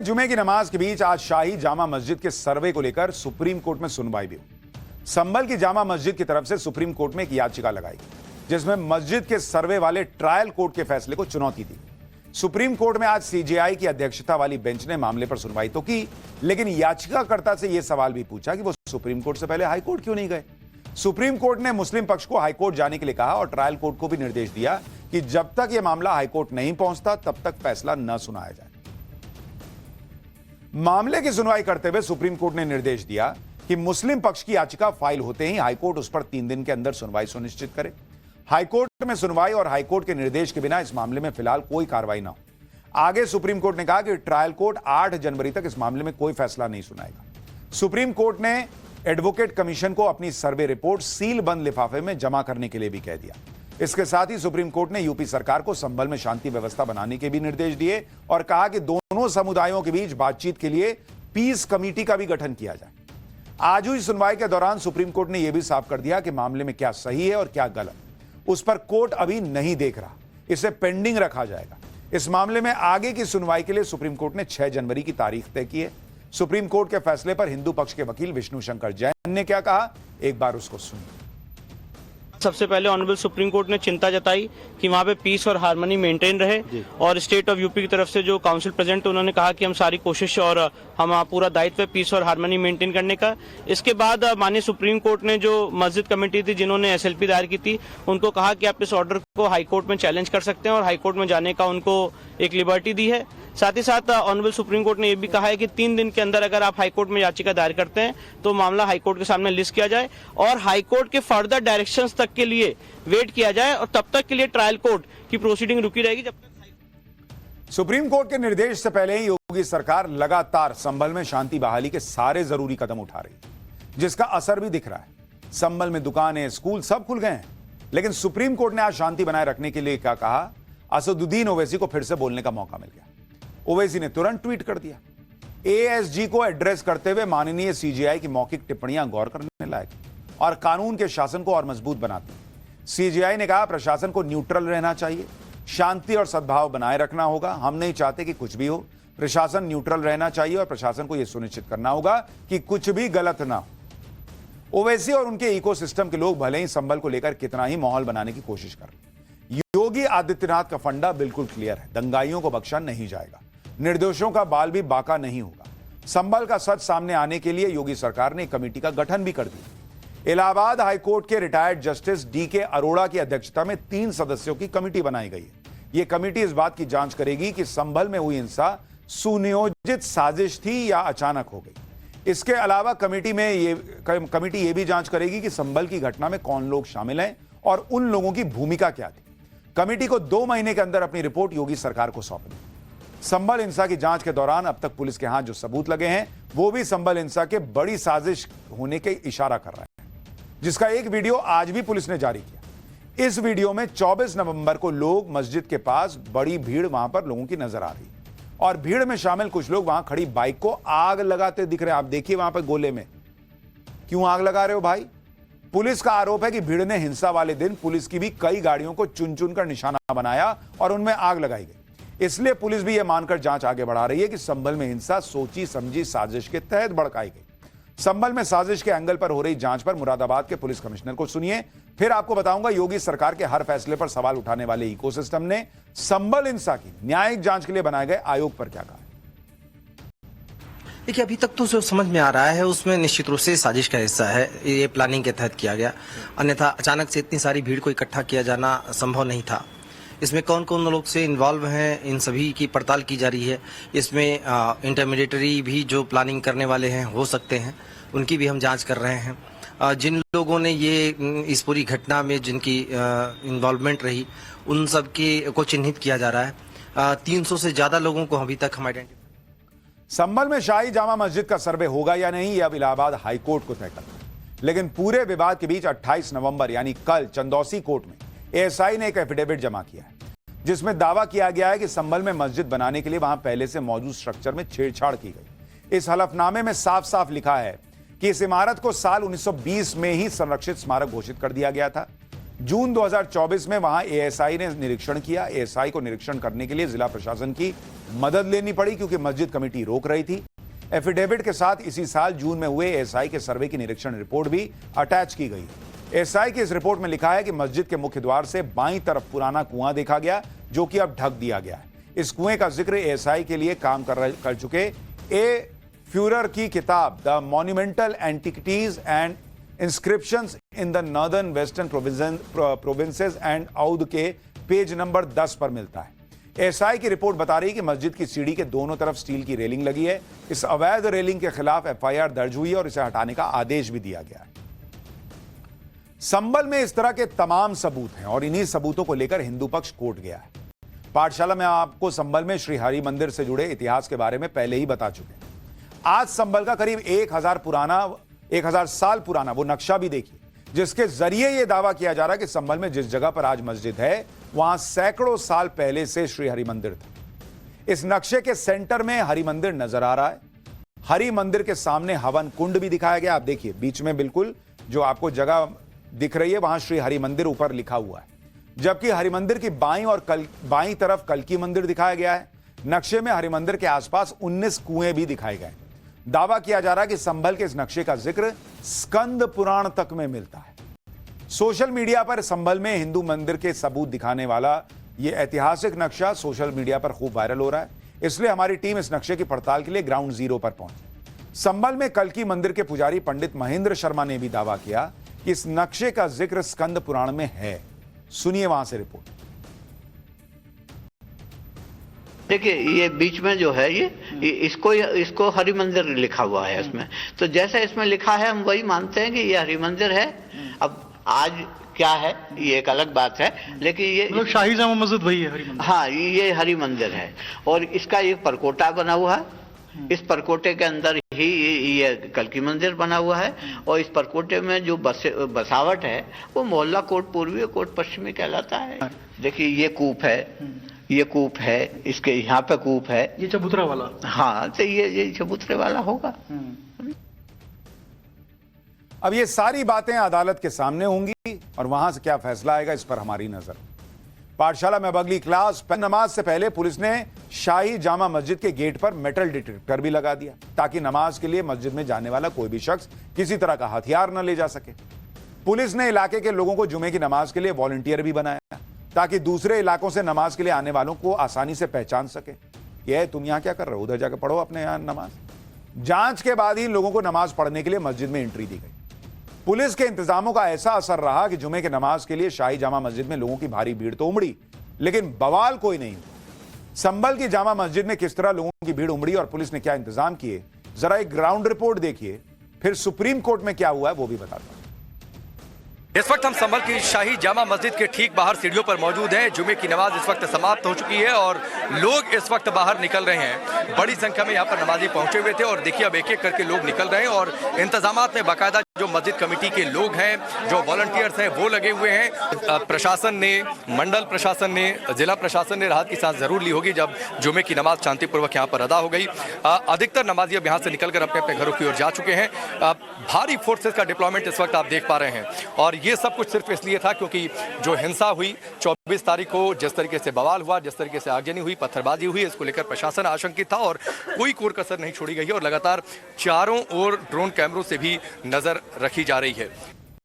जुमे की नमाज के बीच आज शाही जामा मस्जिद के सर्वे को लेकर सुप्रीम कोर्ट में सुनवाई भी हुई। संभल की जामा मस्जिद की तरफ से सुप्रीम कोर्ट में एक याचिका लगाई जिसमें मस्जिद के सर्वे वाले ट्रायल कोर्ट के फैसले को चुनौती दी। सुप्रीम कोर्ट में आज सीजेआई की अध्यक्षता वाली बेंच ने मामले पर सुनवाई तो की, लेकिन याचिकाकर्ता से यह सवाल भी पूछा कि वो सुप्रीम कोर्ट से पहले हाईकोर्ट क्यों नहीं गए। सुप्रीम कोर्ट ने मुस्लिम पक्ष को हाईकोर्ट जाने के लिए कहा और ट्रायल कोर्ट को भी निर्देश दिया कि जब तक यह मामला हाईकोर्ट नहीं पहुंचता तब तक फैसला न सुनाया जाए। मामले की सुनवाई करते हुए सुप्रीम कोर्ट ने निर्देश दिया कि मुस्लिम पक्ष की याचिका फाइल होते ही हाईकोर्ट उस पर 3 दिन के अंदर सुनवाई सुनिश्चित करे। हाईकोर्ट में सुनवाई और हाईकोर्ट के निर्देश के बिना इस मामले में फिलहाल कोई कार्रवाई ना हो। आगे सुप्रीम कोर्ट ने कहा कि ट्रायल कोर्ट 8 जनवरी तक इस मामले में कोई फैसला नहीं सुनाएगा। सुप्रीम कोर्ट ने एडवोकेट कमीशन को अपनी सर्वे रिपोर्ट सील बंद लिफाफे में जमा करने के लिए भी कह दिया। इसके साथ ही सुप्रीम कोर्ट ने यूपी सरकार को संभल में शांति व्यवस्था बनाने के भी निर्देश दिए और कहा कि दोनों समुदायों के बीच बातचीत के लिए पीस कमेटी का भी गठन किया जाए। आज हुई सुनवाई के दौरान सुप्रीम कोर्ट ने यह भी साफ कर दिया कि मामले में क्या सही है और क्या गलत, उस पर कोर्ट अभी नहीं देख रहा, इसे पेंडिंग रखा जाएगा। इस मामले में आगे की सुनवाई के लिए सुप्रीम कोर्ट ने 6 जनवरी की तारीख तय की है। सुप्रीम कोर्ट के फैसले पर हिंदू पक्ष के वकील विष्णु शंकर जैन ने क्या कहा, एक बार उसको सुनिए। सबसे पहले ऑनरेबल सुप्रीम कोर्ट ने चिंता जताई कि वहाँ पे पीस और हार्मनी मेंटेन रहे और स्टेट ऑफ यूपी की तरफ से जो काउंसिल प्रेजेंट उन्होंने कहा कि हम सारी कोशिश और हम पूरा दायित्व है पीस और हार्मनी मेंटेन करने का। इसके बाद माननीय सुप्रीम कोर्ट ने जो मस्जिद कमेटी थी जिन्होंने एसएलपी दायर की थी उनको कहा कि आप इस ऑर्डर को हाईकोर्ट में चैलेंज कर सकते हैं और हाईकोर्ट में जाने का उनको एक लिबर्टी दी है। साथ ही साथ ऑनरेबल सुप्रीम कोर्ट ने यह भी कहा है कि 3 दिन के अंदर अगर आप हाईकोर्ट में याचिका दायर करते हैं तो मामला हाईकोर्ट के सामने लिस्ट किया जाए और हाईकोर्ट के फर्दर डायरेक्शंस तक के लिए वेट किया जाए और तब तक के लिए ट्रायल कोर्ट की प्रोसीडिंग रुकी रहेगी जब तक। सुप्रीम कोर्ट के निर्देश से पहले ही योगी सरकार लगातार संभल में शांति बहाली के सारे जरूरी कदम उठा रही है, जिसका असर भी दिख रहा है। संभल में दुकानें, स्कूल सब खुल गए हैं, लेकिन सुप्रीम कोर्ट ने आज शांति बनाए रखने के लिए क्या कहा, असदुद्दीन ओवैसी को फिर से बोलने का मौका मिल गया। ओवैसी ने तुरंत ट्वीट कर दिया। एएसजी को एड्रेस करते हुए माननीय सीजेआई की मौखिक टिप्पणियां गौर करने लायक और कानून के शासन को और मजबूत बनाती। सीजेआई ने कहा प्रशासन को न्यूट्रल रहना चाहिए, शांति और सद्भाव बनाए रखना होगा। हम नहीं चाहते कि कुछ भी हो, प्रशासन न्यूट्रल रहना चाहिए और प्रशासन को यह सुनिश्चित करना होगा कि कुछ भी गलत ना हो। ओवैसी और उनके इकोसिस्टम के लोग भले ही संभल को लेकर कितना ही माहौल बनाने की कोशिश कर रहे, योगी आदित्यनाथ का फंडा बिल्कुल क्लियर है, दंगाइयों को बख्शा नहीं जाएगा, निर्दोषों का बाल भी बाका नहीं होगा। संभल का सच सामने आने के लिए योगी सरकार ने कमेटी का गठन भी कर दिया। इलाहाबाद हाईकोर्ट के रिटायर्ड जस्टिस डीके अरोड़ा की अध्यक्षता में 3 सदस्यों की कमेटी बनाई गई है। यह कमेटी इस बात की जांच करेगी कि संभल में हुई हिंसा सुनियोजित साजिश थी या अचानक हो गई। इसके अलावा कमेटी यह भी जांच करेगी कि संभल की घटना में कौन लोग शामिल हैं और उन लोगों की भूमिका क्या थी। कमेटी को 2 महीने के अंदर अपनी रिपोर्ट योगी सरकार को सौंपनी। संभल हिंसा की जांच के दौरान अब तक पुलिस के हाथ जो सबूत लगे हैं वो भी संभल हिंसा के बड़ी साजिश होने के इशारा कर रहा है, जिसका एक वीडियो आज भी पुलिस ने जारी किया। इस वीडियो में 24 नवंबर को लोग मस्जिद के पास बड़ी भीड़ वहां पर लोगों की नजर आ रही और भीड़ में शामिल कुछ लोग वहां खड़ी बाइक को आग लगाते दिख रहे हैं। आप देखिए वहां पर गोले में क्यों आग लगा रहे हो भाई। पुलिस का आरोप है कि भीड़ ने हिंसा वाले दिन पुलिस की भी कई गाड़ियों को चुन चुन कर निशाना बनाया और उनमें आग लगाई गई। इसलिए पुलिस भी यह मानकर जांच आगे बढ़ा रही है कि संभल में हिंसा सोची समझी साजिश के तहत भड़काई गई। संभल में साजिश के एंगल पर हो रही जांच पर मुरादाबाद के पुलिस कमिश्नर को सुनिए, फिर आपको बताऊंगा योगी सरकार के हर फैसले पर सवाल उठाने वाले इकोसिस्टम ने संभल हिंसा की न्यायिक जांच के लिए बनाए गए आयोग पर क्या कहा। देखिए, अभी तक तो जो समझ में आ रहा है उसमें निश्चित रूप से साजिश का हिस्सा है, ये प्लानिंग के तहत किया गया, अन्यथा अचानक से इतनी सारी भीड़ को इकट्ठा किया जाना संभव नहीं था। इसमें कौन कौन लोग से इन्वॉल्व हैं इन सभी की पड़ताल की जा रही है। इसमें इंटरमीडिएटरी भी जो प्लानिंग करने वाले हैं हो सकते हैं, उनकी भी हम जांच कर रहे हैं। जिन लोगों ने ये इस पूरी घटना में जिनकी इन्वॉल्वमेंट रही उन सब को चिन्हित किया जा रहा है। 300 से ज्यादा लोगों को अभी तक हम आइडेंटिफाई। संभल में शाही जामा मस्जिद का सर्वे होगा या नहीं यह अब इलाहाबाद हाईकोर्ट को तय करना है, लेकिन पूरे विवाद के बीच 28 नवंबर यानी कल चंदौसी कोर्ट में एएसआई ने एक एफिडेविट जमा किया है जिसमें दावा किया गया है कि संभल में मस्जिद बनाने के लिए वहां पहले से मौजूद स्ट्रक्चर में छेड़छाड़ की गई। इस हलफनामे में साफ साफ लिखा है कि इस इमारत को साल 1920 में ही संरक्षित स्मारक घोषित कर दिया गया था। जून 2024 में वहां एएसआई ने निरीक्षण किया। एएसआई को निरीक्षण करने के लिए जिला प्रशासन की मदद लेनी पड़ी क्योंकि मस्जिद कमेटी रोक रही थी। एफिडेविट के साथ इसी साल जून में हुए एएसआई के सर्वे की निरीक्षण रिपोर्ट भी अटैच की गई। एएसआई की इस रिपोर्ट में लिखा है कि मस्जिद के मुख्य द्वार से बाईं तरफ पुराना कुआं देखा गया जो कि अब ढक दिया गया है। इस कुएं का जिक्र एएसआई के लिए काम कर चुके ए फ्यूरर की किताब the monumental antiquities and inscriptions in the northern western provinces and Oudh के पेज नंबर 10 पर मिलता है। एएसआई की रिपोर्ट बता रही है कि मस्जिद की सीढ़ी के दोनों तरफ स्टील की रेलिंग लगी है। इस अवैध रेलिंग के खिलाफ एफआईआर दर्ज हुई है और इसे हटाने का आदेश भी दिया गया है। संभल में इस तरह के तमाम सबूत हैं और इन्हीं सबूतों को लेकर हिंदू पक्ष कोर्ट गया है। पाठशाला में आपको संभल में श्री हरि मंदिर से जुड़े इतिहास के बारे में पहले ही बता चुके हैं। आज संभल का करीब 1000 साल पुराना वो नक्शा भी देखिए जिसके जरिए यह दावा किया जा रहा है कि संभल में जिस जगह पर आज मस्जिद है वहां सैकड़ों साल पहले से श्री हरि मंदिर था। इस नक्शे के सेंटर में हरि मंदिर नजर आ रहा है। हरि मंदिर के सामने हवन कुंड भी दिखाया गया। आप देखिए बीच में बिल्कुल जो आपको जगह दिख रही है वहां श्री हरि मंदिर ऊपर लिखा हुआ है, जबकि हरि मंदिर की बाईं और बाईं तरफ कल्की मंदिर दिखाया गया है। नक्शे में हरि मंदिर के आसपास 19 कुएं भी दिखाए गए। दावा किया जा रहा है कि संभल के इस नक्शे का जिक्र स्कंद पुराण तक में मिलता है। सोशल मीडिया पर संभल में हिंदू मंदिर के सबूत दिखाने वाला यह ऐतिहासिक नक्शा सोशल मीडिया पर खूब वायरल हो रहा है, इसलिए हमारी टीम इस नक्शे की पड़ताल के लिए ग्राउंड जीरो पर पहुंची। संभल में कल्की मंदिर के पुजारी पंडित महेंद्र शर्मा ने भी दावा किया कि इस नक्शे का जिक्र स्कंद पुराण में है। सुनिए वहां से रिपोर्ट। देखिए ये बीच में जो है ये इसको हरि मंदिर लिखा हुआ है इसमें, तो जैसा इसमें लिखा है हम वही मानते हैं कि ये हरि मंदिर है। अब आज क्या है ये एक अलग बात है, लेकिन ये मतलब शाही जामा मस्जिद वही है हरि मंदिर। हाँ ये हरि मंदिर है और इसका एक परकोटा बना हुआ है। इस परकोटे के अंदर ही ये कल्की मंदिर बना हुआ है और इस परकोटे में जो बसावट है वो मोहल्ला कोट पूर्वी कोट पश्चिमी कहलाता है। देखिए ये कूप है, ये कूप है, इसके यहाँ पे कूप है, ये चबूतरा वाला। हाँ तो ये चबूतरे वाला होगा। अब ये सारी बातें अदालत के सामने होंगी और वहां से क्या फैसला आएगा इस पर हमारी नजर। पाठशाला में अब अगली क्लास। नमाज से पहले पुलिस ने शाही जामा मस्जिद के गेट पर मेटल डिटेक्टर भी लगा दिया ताकि नमाज के लिए मस्जिद में जाने वाला कोई भी शख्स किसी तरह का हथियार न ले जा सके। पुलिस ने इलाके के लोगों को जुमे की नमाज के लिए वॉलंटियर भी बनाया ताकि दूसरे इलाकों से नमाज के लिए आने वालों को आसानी से पहचान सके। ये तुम यहां क्या कर रहे हो, उधर जाकर पढ़ो अपने यहां नमाज। जांच के बाद ही लोगों को नमाज पढ़ने के लिए मस्जिद में एंट्री दी गई। पुलिस के इंतजामों का ऐसा असर रहा कि जुमे के नमाज के लिए शाही जामा मस्जिद में लोगों की भारी भीड़ तो उमड़ी, लेकिन बवाल कोई नहीं। संभल की जामा मस्जिद में किस तरह लोगों की भीड़ उमड़ी और पुलिस ने क्या इंतजाम किए, जरा एक ग्राउंड रिपोर्ट देखिए, फिर सुप्रीम कोर्ट में क्या हुआ है वो भी बताता हूं। इस वक्त हम संभल की शाही जामा मस्जिद के ठीक बाहर सीढ़ियों पर मौजूद हैं। जुमे की नमाज इस वक्त समाप्त हो चुकी है और लोग इस वक्त बाहर निकल रहे हैं। बड़ी संख्या में यहाँ पर नमाजी पहुंचे हुए थे और देखिए अब एक एक करके लोग निकल रहे हैं और इंतजामात में बाकायदा जो मस्जिद कमेटी के लोग हैं, जो वॉलंटियर्स हैं वो लगे हुए हैं। प्रशासन ने, मंडल प्रशासन ने, जिला प्रशासन ने राहत की सांस जरूर ली होगी जब जुमे की नमाज शांतिपूर्वक यहाँ पर अदा हो गई। अधिकतर नमाजी अब यहाँ से निकलकर अपने अपने घरों की ओर जा चुके हैं। भारी फोर्सेस का डिप्लॉयमेंट इस वक्त आप देख पा रहे हैं और ये सब कुछ सिर्फ इसलिए था क्योंकि जो हिंसा हुई 24 तारीख को, जिस तरीके से बवाल हुआ, जिस तरीके से आगजनी हुई, पत्थरबाजी हुई, इसको लेकर प्रशासन आशंकित था और कोई कोर कसर नहीं छोड़ी गई है और लगातार चारों ओर ड्रोन कैमरों से भी नजर रखी जा रही है।